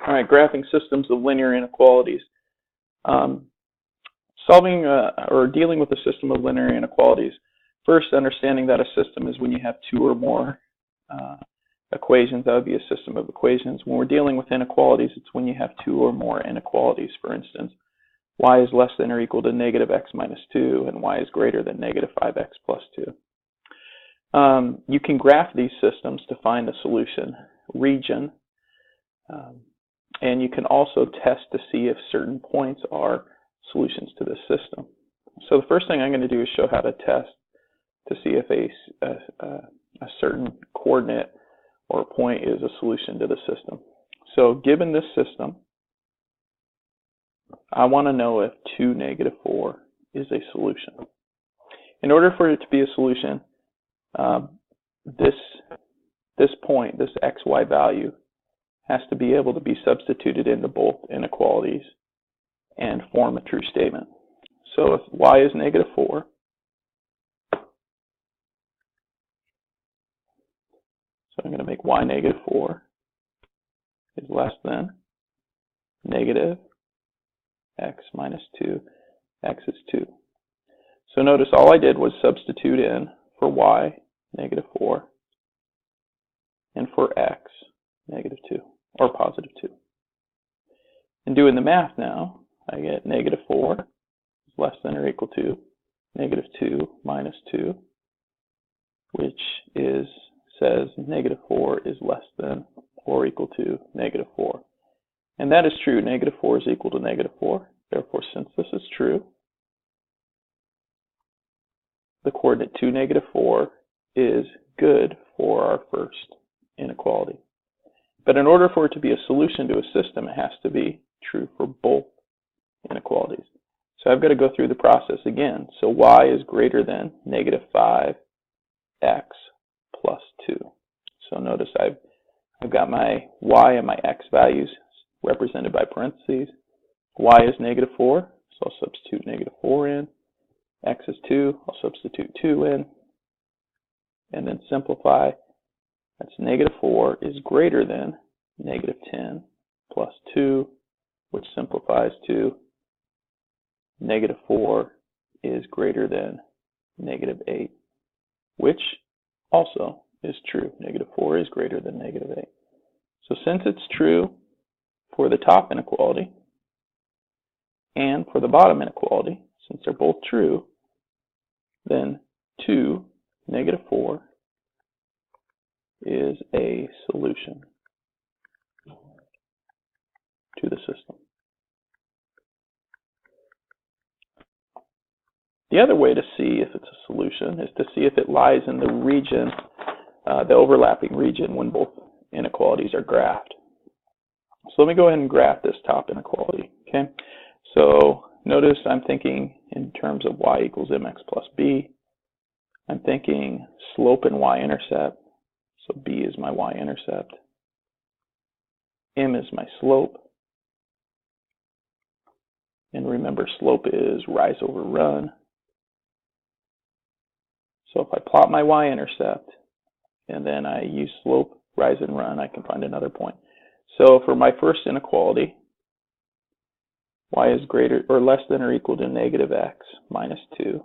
All right, graphing systems of linear inequalities. Solving or dealing with a system of linear inequalities. First, understanding that a system is when you have two or more equations. That would be a system of equations. When we're dealing with inequalities, it's when you have two or more inequalities. For instance, y is less than or equal to negative x minus 2, and y is greater than negative 5x plus 2. You can graph these systems to find the solution region, and you can also test to see if certain points are solutions to this system. So the first thing I'm going to do is show how to test to see if a certain coordinate or point is a solution to the system. So given this system, I want to know if 2, negative 4 is a solution. In order for it to be a solution, this point, this xy value, has to be able to be substituted into both inequalities and form a true statement. So if y is negative 4, so I'm going to make y negative 4 is less than negative x minus 2, x is 2. So notice all I did was substitute in for y, negative 4, and for x, negative 2, or positive 2. And doing the math now, I get negative 4 is less than or equal to negative 2 minus 2, which says negative 4 is less than or equal to negative 4. And that is true. Negative 4 is equal to negative 4. Therefore, since this is true, the coordinate 2, negative 4 is good for our first inequality. But in order for it to be a solution to a system, it has to be true for both inequalities. So I've got to go through the process again. So y is greater than negative 5x plus 2. So notice I've got my y and my x values represented by parentheses. Y is negative 4, so I'll substitute negative 4 in. X is 2, I'll substitute 2 in. And then simplify. That's negative 4 is greater than negative 10 plus 2, which simplifies to negative 4 is greater than negative 8, which also is true. Negative 4 is greater than negative 8. So since it's true for the top inequality and for the bottom inequality, since they're both true, then 2, negative 4 is a solution to the system. The other way to see if it's a solution is to see if it lies in the region, the overlapping region when both inequalities are graphed. So let me go ahead and graph this top inequality. Okay. So notice I'm thinking in terms of y equals mx plus b. I'm thinking slope and y-intercept. So b is my y-intercept. M is my slope. And remember, slope is rise over run. So if I plot my y-intercept and then I use slope, rise, and run, I can find another point. So for my first inequality, y is greater or less than or equal to negative x minus 2.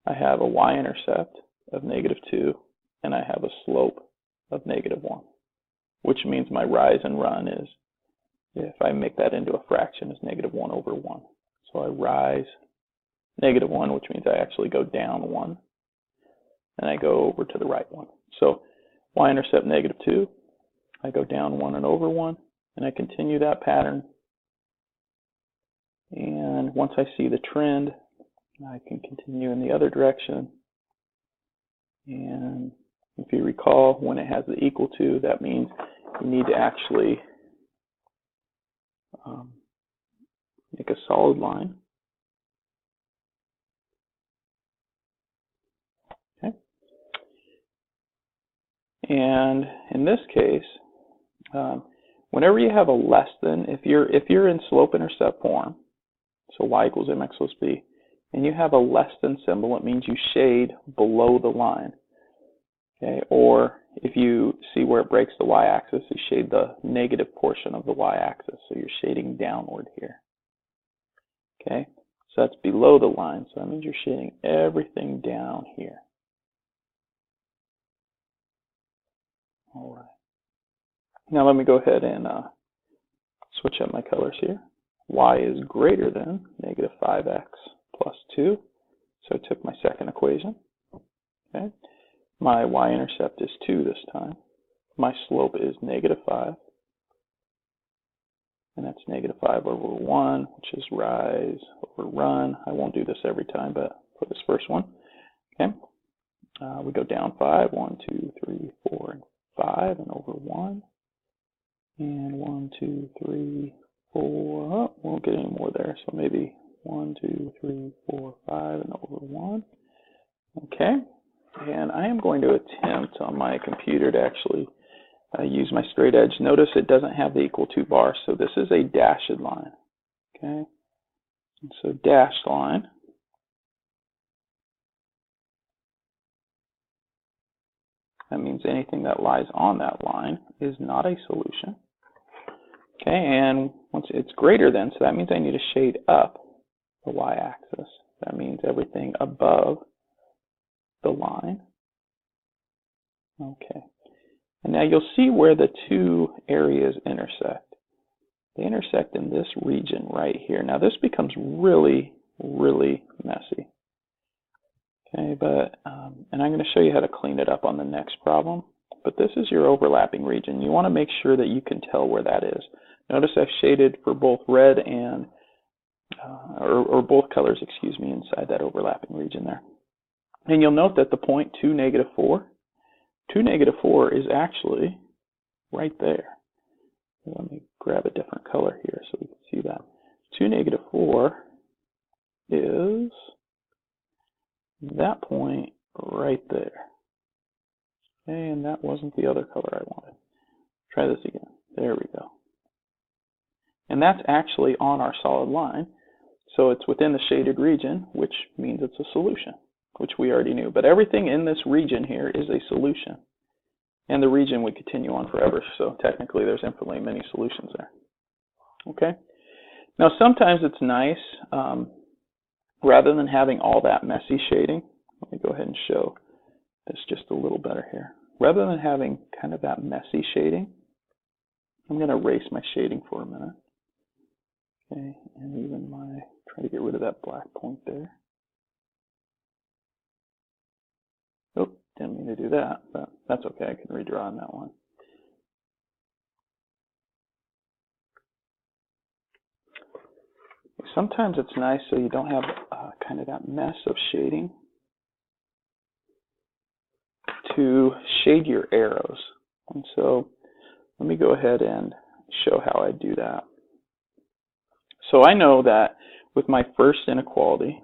I have a y-intercept of negative 2, and I have a slope of negative 1, which means my rise and run is, if I make that into a fraction, is negative 1 over 1. So I rise negative 1, which means I actually go down 1, and I go over to the right 1. So y-intercept negative 2, I go down 1 and over 1, and I continue that pattern. And once I see the trend, I can continue in the other direction. And if you recall, when it has the equal to, that means you need to actually make a solid line. Okay. And in this case, whenever you have a less than, if you're in slope-intercept form, so y equals mx plus b, and you have a less than symbol, it means you shade below the line. Okay, or if you see where it breaks the y-axis, you shade the negative portion of the y-axis, so you're shading downward here. Okay, so that's below the line, so that means you're shading everything down here. All right. Now let me go ahead and switch up my colors here. Y is greater than negative 5x plus 2, so I took my second equation. Okay. My y-intercept is 2 this time. My slope is negative 5. And that's negative 5 over 1, which is rise over run. I won't do this every time, but for this first one. Okay. We go down 5. 1, 2, 3, 4, and 5, and over 1. And 1, 2, 3, 4. Oh, won't get any more there, so maybe 1, 2, 3, 4, 5, and over 1. Okay. And I am going to attempt on my computer to actually use my straight edge. Notice it doesn't have the equal to bar, so this is a dashed line. Okay, and so dashed line. That means anything that lies on that line is not a solution. Okay, and once it's greater than, so that means I need to shade up the y-axis. That means everything above the line. Okay. And now you'll see where the two areas intersect. They intersect in this region right here. Now this becomes really, really messy. Okay, but and I'm going to show you how to clean it up on the next problem. But this is your overlapping region. You want to make sure that you can tell where that is. Notice I've shaded for both red and or both colors, excuse me, inside that overlapping region there. And you'll note that the point 2, negative 4, 2, negative 4 is actually right there. Let me grab a different color here so we can see that. 2, negative 4 is that point right there. Okay, and that wasn't the other color I wanted. Try this again. There we go. And that's actually on our solid line. So it's within the shaded region, which means it's a solution, which we already knew. But everything in this region here is a solution. And the region would continue on forever. So technically there's infinitely many solutions there. Okay. Now sometimes it's nice, rather than having all that messy shading, let me go ahead and show this just a little better here. Rather than having kind of that messy shading, I'm going to erase my shading for a minute. Okay, and even try to get rid of that black point there. Oh, didn't mean to do that, but that's okay. I can redraw on that one. Sometimes it's nice so you don't have kind of that mess of shading to shade your arrows. And so let me go ahead and show how I do that. So I know that with my first inequality,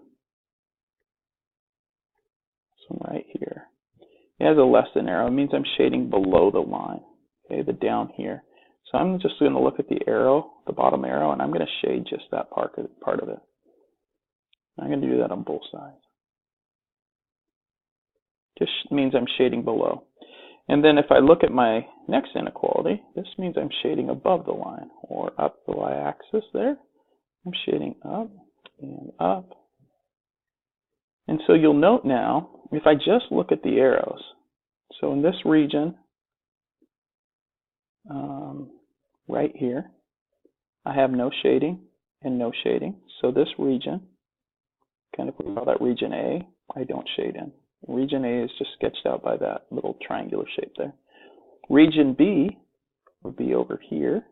this one right here, it has a less than arrow. It means I'm shading below the line, okay, the down here. So I'm just going to look at the arrow, the bottom arrow, and I'm going to shade just that part of it. I'm going to do that on both sides. Just means I'm shading below. And then if I look at my next inequality, this means I'm shading above the line, or up the y-axis there. I'm shading up and up. And so you'll note now, if I just look at the arrows, so in this region, right here, I have no shading and no shading. So this region, kind of we call that region A, I don't shade in. Region A is just sketched out by that little triangular shape there. Region B would be over here.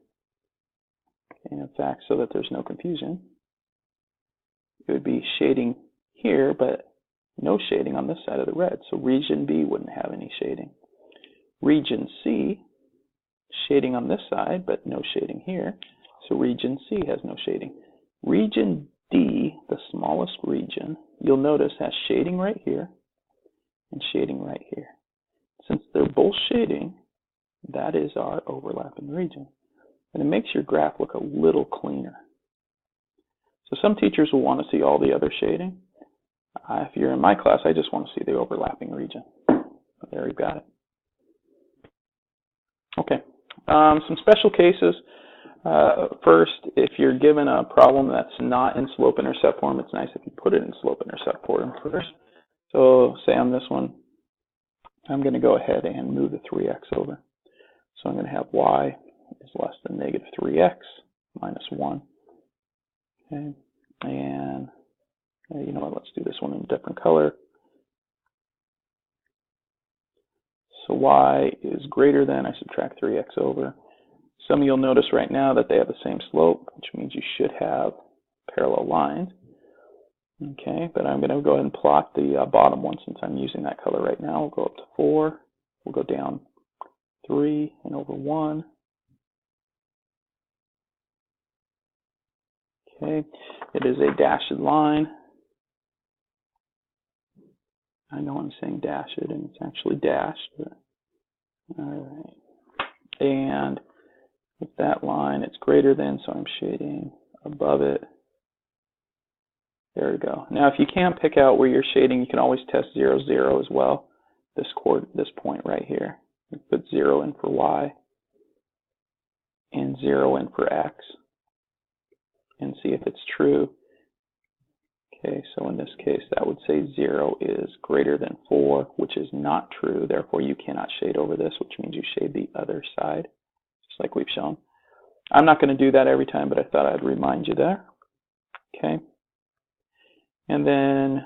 And in fact, so that there's no confusion, it would be shading here, but no shading on this side of the red. So region B wouldn't have any shading. Region C, shading on this side, but no shading here. So region C has no shading. Region D, the smallest region, you'll notice has shading right here and shading right here. Since they're both shading, that is our overlapping region. And it makes your graph look a little cleaner. So some teachers will want to see all the other shading. If you're in my class, I just want to see the overlapping region. There you got it. Okay. Some special cases. First, if you're given a problem that's not in slope-intercept form, it's nice if you put it in slope-intercept form first. So say on this one, I'm going to go ahead and move the 3x over. So I'm going to have y is less than negative 3x minus 1. Okay. And you know what, let's do this one in a different color. So y is greater than, I subtract 3x over. Some of you'll notice right now that they have the same slope, which means you should have parallel lines. Okay, but I'm going to go ahead and plot the bottom one since I'm using that color right now. We'll go up to 4. We'll go down 3 and over 1. Okay, it is a dashed line. I know I'm saying dash it, and it's actually dashed. But, all right, and with that line, it's greater than, so I'm shading above it. There we go. Now, if you can't pick out where you're shading, you can always test 0, 0 as well. This point right here. You put 0 in for y and 0 in for x, and see if it's true. Okay, so in this case, that would say 0 is greater than 4, which is not true. Therefore, you cannot shade over this, which means you shade the other side, just like we've shown. I'm not going to do that every time, but I thought I'd remind you there. Okay. And then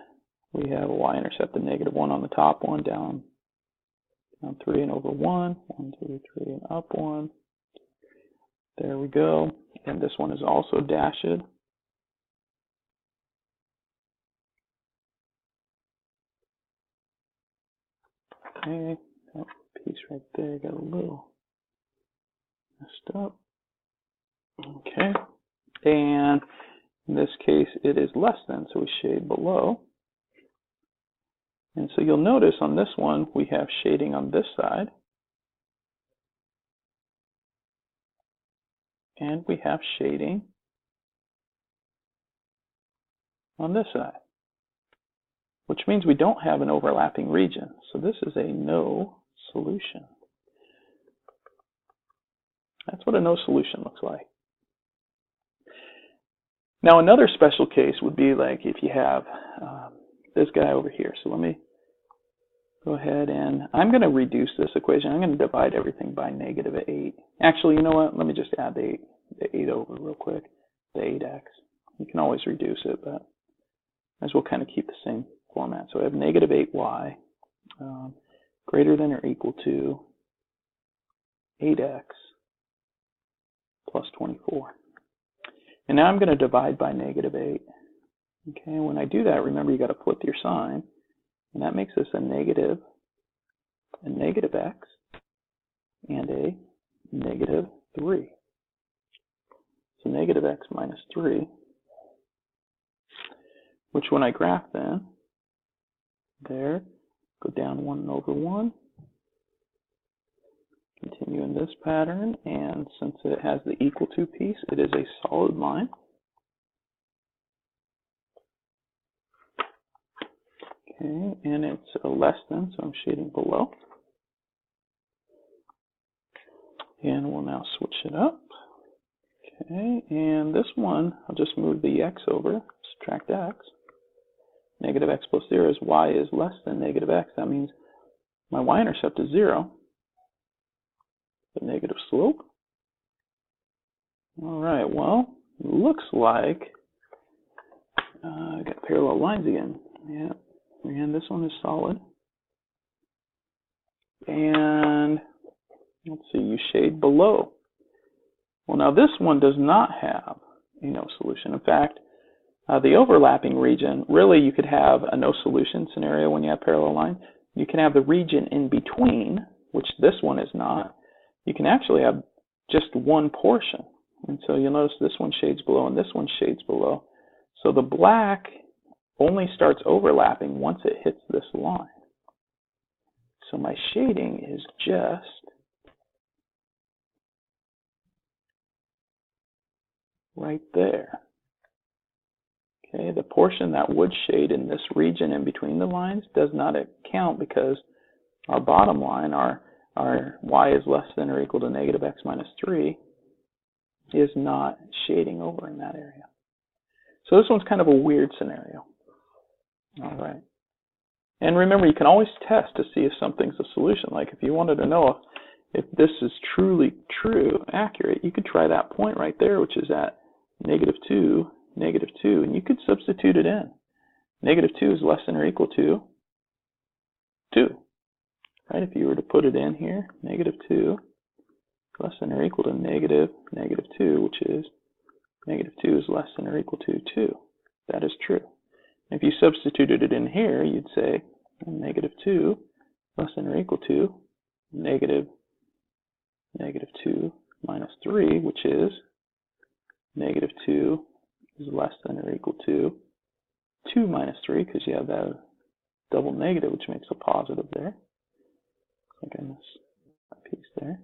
we have a y-intercept of negative 1 on the top one, down 3 and over 1. 1, 2, 3, and up 1. There we go. And this one is also dashed. Okay, that piece right there got a little messed up. Okay, and in this case it is less than, so we shade below. And so you'll notice on this one we have shading on this side, and we have shading on this side, which means we don't have an overlapping region. So this is a no solution. That's what a no solution looks like. Now another special case would be like if you have this guy over here. So let me go ahead and I'm going to reduce this equation. I'm going to divide everything by negative 8. Actually, you know what? Let me just add the 8 over real quick. The 8x. You can always reduce it, but as we'll kind of keep the same format. So I have negative 8y greater than or equal to 8x plus 24. And now I'm going to divide by negative 8. Okay, when I do that, remember you got to flip your sign, and that makes this a negative x and a negative 3. So negative x minus 3, which when I graph then, there, go down 1 over 1, continue in this pattern, and since it has the equal to piece, it is a solid line. Okay, and it's a less than, so I'm shading below. And we'll now switch it up. Okay, and this one, I'll just move the x over, subtract x. Negative x plus 0 is y is less than negative x. That means my y-intercept is 0. The negative slope. All right, well, it looks like I got parallel lines again. Yeah, and this one is solid. And let's see, you shade below. Well, now this one does not have a no solution. In fact, the overlapping region, really you could have a no solution scenario when you have parallel lines. You can have the region in between, which this one is not. You can actually have just one portion. And so you'll notice this one shades below and this one shades below. So the black only starts overlapping once it hits this line. So my shading is just right there. Okay, the portion that would shade in this region in between the lines does not count because our bottom line, our y is less than or equal to negative x minus 3, is not shading over in that area. So this one's kind of a weird scenario. All right. And remember, you can always test to see if something's a solution. Like if you wanted to know if this is truly true, accurate, you could try that point right there, which is at negative 2, and you could substitute it in. Negative 2 is less than or equal to 2. Right? If you were to put it in here, negative 2 less than or equal to negative 2, which is negative 2 is less than or equal to 2. That is true. If you substituted it in here, you'd say negative 2 less than or equal to negative 2 minus 3, which is negative 2 is less than or equal to 2 minus 3, because you have that double negative, which makes a positive there. I think I missed a piece there.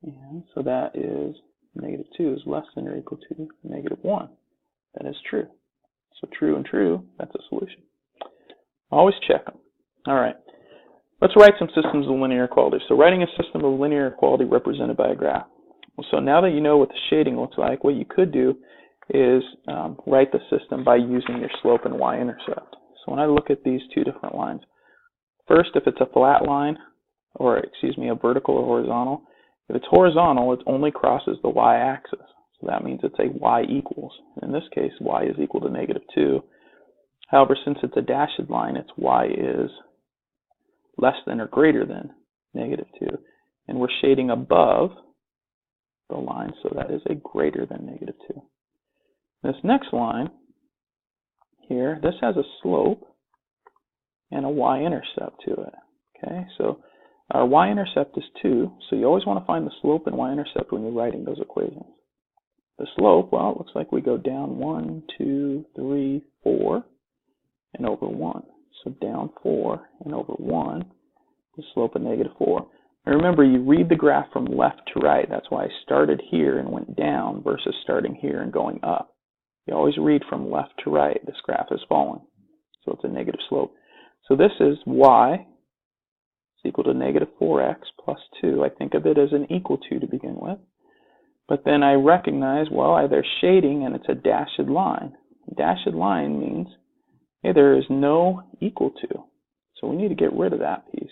And so that is negative 2 is less than or equal to negative 1. That is true. So true and true, that's a solution. Always check them. All right. Let's write some systems of linear equality. So writing a system of linear equality represented by a graph. So now that you know what the shading looks like, what you could do is write the system by using your slope and y-intercept. So when I look at these two different lines, first, if it's a flat line, or excuse me, a vertical or horizontal, if it's horizontal, it only crosses the y-axis. So that means it's a y equals. In this case, y is equal to negative 2. However, since it's a dashed line, its y is less than or greater than negative 2. And we're shading above the line, so that is a greater than negative 2. This next line here, this has a slope and a y-intercept to it. Okay, so our y-intercept is 2, so you always want to find the slope and y-intercept when you're writing those equations. The slope, well, it looks like we go down 1, 2, 3, 4, and over 1. So down 4 and over 1, the slope of negative 4. And remember, you read the graph from left to right. That's why I started here and went down versus starting here and going up. You always read from left to right. This graph is falling, so it's a negative slope. So this is y is equal to negative 4x plus 2. I think of it as an equal to begin with. But then I recognize, well, there's shading and it's a dashed line. Dashed line means, hey, there is no equal to. So we need to get rid of that piece.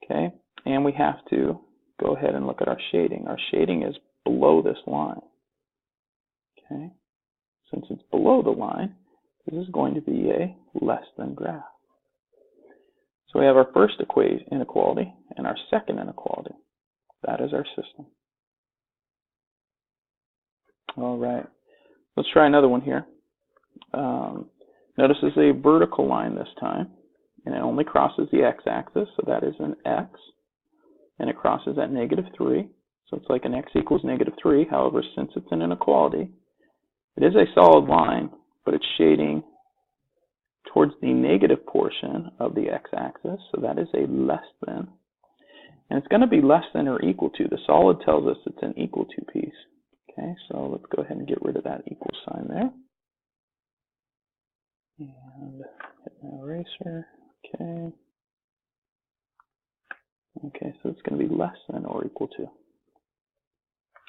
Okay? And we have to go ahead and look at our shading. Our shading is below this line. Okay? Since it's below the line, this is going to be a less than graph. So we have our first inequality and our second inequality. That is our system. All right. Let's try another one here. Notice it's a vertical line this time, and it only crosses the x-axis, so that is an x, and it crosses at negative 3, so it's like an x equals negative 3. However, since it's an inequality, it is a solid line, but it's shading towards the negative portion of the x-axis, so that is a less than, and it's going to be less than or equal to. The solid tells us it's an equal to piece. Okay, so let's go ahead and get rid of that equal sign there. And hit my eraser. Okay. Okay, so it's going to be less than or equal to.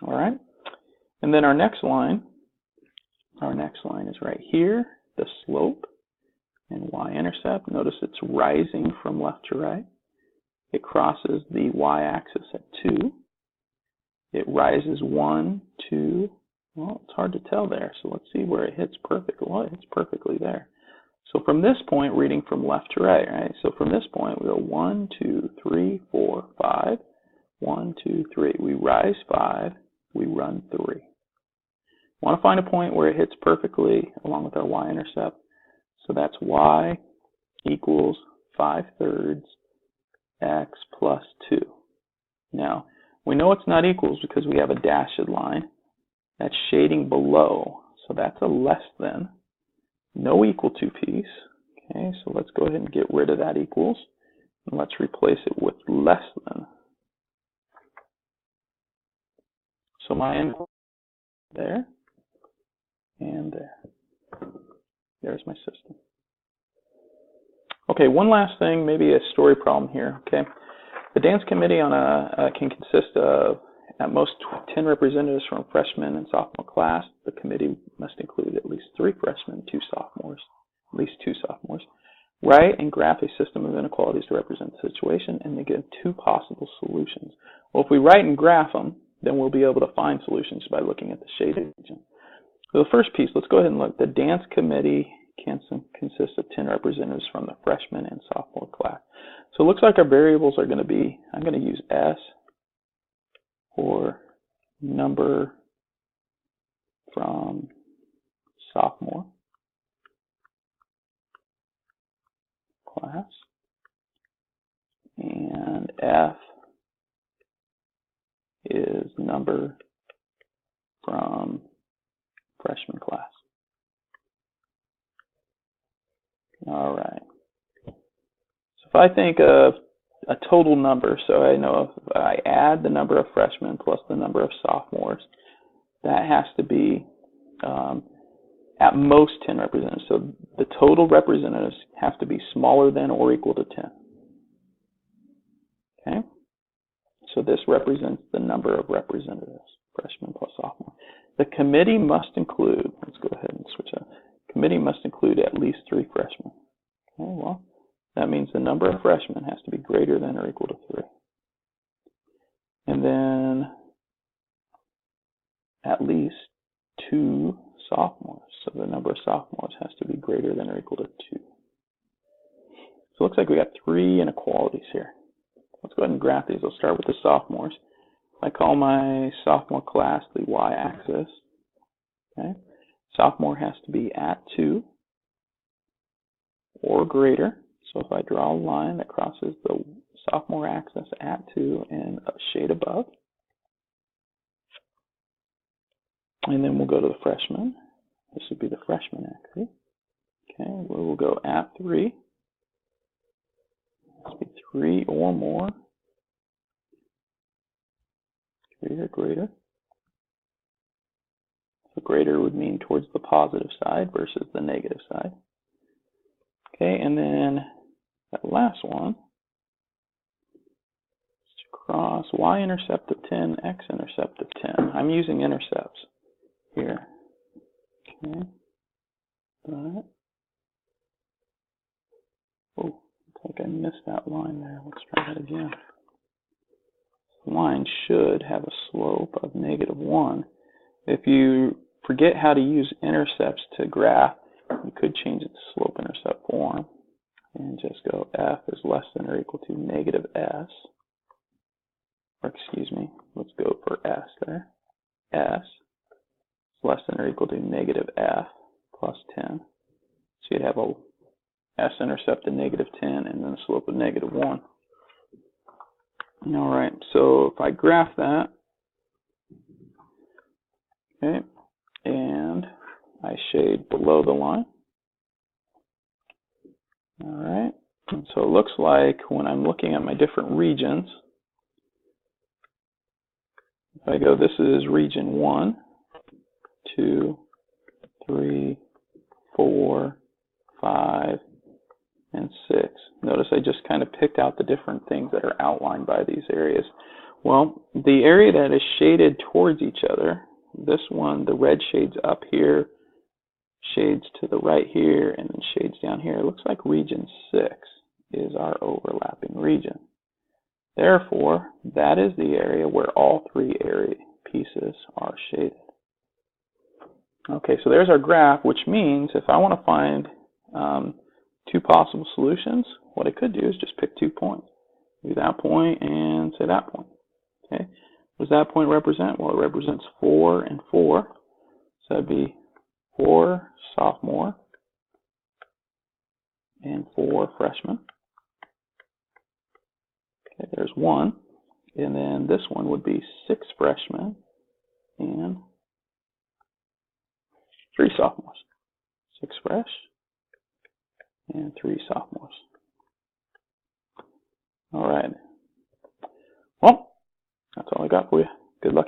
All right. And then our next line is right here, the slope and y-intercept. Notice it's rising from left to right. It crosses the y-axis at 2. It rises 1, 2. Well, it's hard to tell there, so let's see where it hits perfectly. Well, it hits perfectly there. So from this point, reading from left to right, right? So from this point, we go 1, 2, 3, 4, 5. 1, 2, 3. We rise 5. We run 3. Want to find a point where it hits perfectly along with our y-intercept. So that's y equals 5/3 x plus 2. Now, we know it's not equals because we have a dashed line. That's shading below, so that's a less than. No equal to piece. Okay, so let's go ahead and get rid of that equals, and let's replace it with less than. So my end there and there. There's my system. Okay, one last thing, maybe a story problem here. Okay, the dance committee on can consist of at most 10 representatives from freshman and sophomore class. The committee must include at least 3 freshmen, 2 sophomores, at least 2 sophomores. Write and graph a system of inequalities to represent the situation, and they give 2 possible solutions. Well, if we write and graph them, then we'll be able to find solutions by looking at the shaded region. So the first piece, let's go ahead and look. The dance committee consists of 10 representatives from the freshman and sophomore class. So it looks like our variables are going to be, I'm going to use S for number from sophomore class, and F is number from freshman class. All right. So if I think of a total number, so I know if I add the number of freshmen plus the number of sophomores, that has to be at most 10 representatives. So the total representatives have to be smaller than or equal to 10. Okay? So this represents the number of representatives, freshmen plus sophomore. The committee must include, let's go ahead and switch up. Committee must include at least 3 freshmen. Okay, well, that means the number of freshmen has to be greater than or equal to 3. And then at least 2 sophomores. So the number of sophomores has to be greater than or equal to 2. So it looks like we got 3 inequalities here. Let's go ahead and graph these. I'll start with the sophomores. I call my sophomore class the y-axis. Okay. Sophomore has to be at 2 or greater. So if I draw a line that crosses the sophomore axis at 2 and a shade above. And then we'll go to the freshman. This would be the freshman axis. Okay, where we'll go at 3. This would be 3 or more. 3 or greater. So greater would mean towards the positive side versus the negative side. Okay, and then that last one, cross y-intercept of 10, x-intercept of 10. I'm using intercepts here. Okay. But, oh, looks like I missed that line there. Let's try that again. This line should have a slope of -1. If you forget how to use intercepts to graph, you could change it to slope-intercept form and just go f is less than or equal to -s. Or excuse me, let's go for s there. S is less than or equal to -f plus 10. So you'd have a s-intercept of -10 and then a slope of -1. All right, so if I graph that, okay, and I shade below the line. All right, and so it looks like when I'm looking at my different regions, if I go, this is region 1, 2, 3, 4, 5, and 6. Notice I just kind of picked out the different things that are outlined by these areas. Well, the area that is shaded towards each other, this one, the red shades up here, shades to the right here, and then shades down here. It looks like region 6 is our overlapping region. Therefore, that is the area where all 3 area pieces are shaded. Okay, so there's our graph, which means if I want to find 2 possible solutions, what I could do is just pick 2 points. Do that point and say that point. Okay, what does that point represent? Well, it represents 4 and 4. So that'd be 4 sophomore and 4 freshmen. Okay, there's 1. And then this one would be 6 freshmen and 3 sophomores. 6 fresh and 3 sophomores. All right. Well, that's all I got for you. Good luck.